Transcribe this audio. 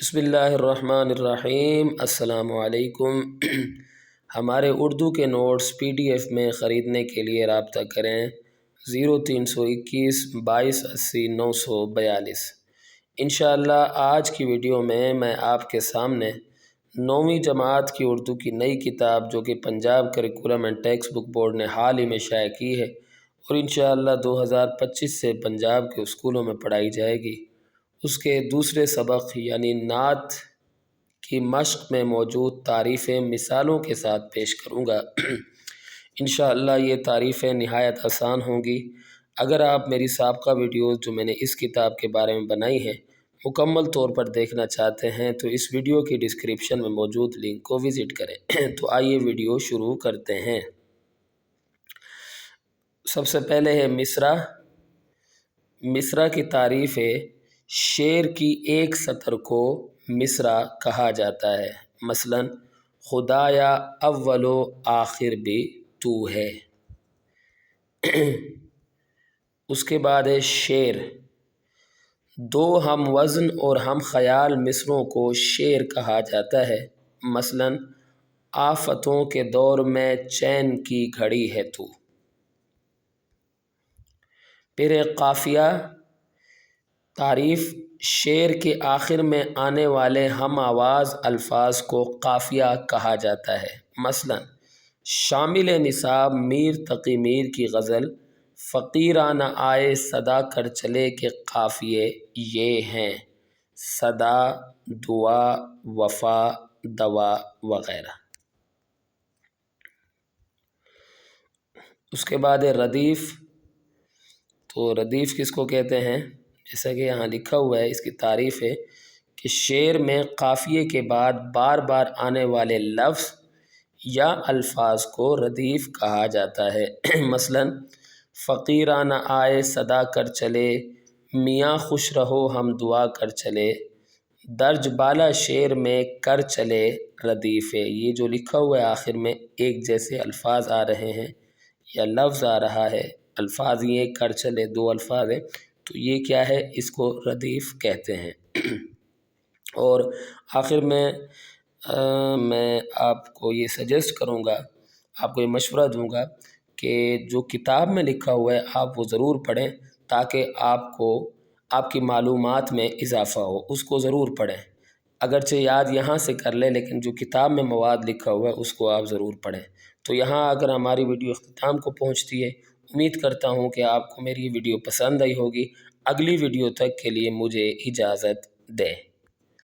بسم اللہ الرحمن الرحیم۔ السلام علیکم۔ ہمارے اردو کے نوٹس PDF میں خریدنے کے لیے رابطہ کریں 0321 2280 942۔ انشاءاللہ آج کی ویڈیو میں آپ کے سامنے 9ویں جماعت کی اردو کی نئی کتاب جو کہ Punjab curriculum and text book board نے حال ہی میں شائع کی ہے اور انشاءاللہ 2025 سے پنجاب کے اسکولوں میں پڑھائی جائے گی، اس کے دوسرے سبق یعنی نعت کی مشق میں موجود تعریفیں مثالوں کے ساتھ پیش کروں گا۔ انشاءاللہ یہ تعریفیں نہایت آسان ہوں گی۔ اگر آپ میری سابقہ ویڈیوز جو میں نے اس کتاب کے بارے میں بنائی ہیں مکمل طور پر دیکھنا چاہتے ہیں تو اس ویڈیو کی ڈسکرپشن میں موجود لنک کو وزٹ کریں۔ تو آئیے ویڈیو شروع کرتے ہیں۔ سب سے پہلے ہے مصرع۔ مصرع کی تعریف ہے شعر کی ایک سطر کو مصرع کہا جاتا ہے، مثلا خدایا اول و آخر بھی تو ہے۔ اس کے بعد ہے شعر۔ دو ہم وزن اور ہم خیال مصرعوں کو شعر کہا جاتا ہے، مثلا آفتوں کے دور میں چین کی گھڑی ہے تو۔ پھر قافیہ۔ تعریف شعر کے آخر میں آنے والے ہم آواز الفاظ کو قافیہ کہا جاتا ہے، مثلا شامل نصاب میر تقی میر کی غزل فقیرا نہ آئے صدا کر چلے کے قافیے یہ ہیں صدا، دعا، وفا، دوا وغیرہ۔ اس کے بعد ہے ردیف۔ تو ردیف کس کو کہتے ہیں؟ جیسا کہ یہاں لکھا ہوا ہے، اس کی تعریف ہے کہ شعر میں قافیے کے بعد بار بار آنے والے لفظ یا الفاظ کو ردیف کہا جاتا ہے، مثلا فقیرا نہ آئے صدا کر چلے، میاں خوش رہو ہم دعا کر چلے، درج بالا شعر میں کر چلے ردیف ہے۔ یہ جو لکھا ہوا ہے آخر میں ایک جیسے الفاظ آ رہے ہیں یا لفظ آ رہا ہے، الفاظ یہ کر چلے دو الفاظ ہیں، تو یہ کیا ہے؟ اس کو ردیف کہتے ہیں۔ اور آخر میں آپ کو یہ سجیسٹ کروں گا، آپ کو یہ مشورہ دوں گا کہ جو کتاب میں لکھا ہوا ہے آپ وہ ضرور پڑھیں تاکہ آپ کی معلومات میں اضافہ ہو، اس کو ضرور پڑھیں۔ اگرچہ یاد یہاں سے کر لیں لیکن جو کتاب میں مواد لکھا ہوا ہے اس کو آپ ضرور پڑھیں۔ تو یہاں اگر ہماری ویڈیو اختتام کو پہنچتی ہے، امید کرتا ہوں کہ آپ کو میری ویڈیو پسند آئی ہوگی۔ اگلی ویڈیو تک کے لیے مجھے اجازت دیں۔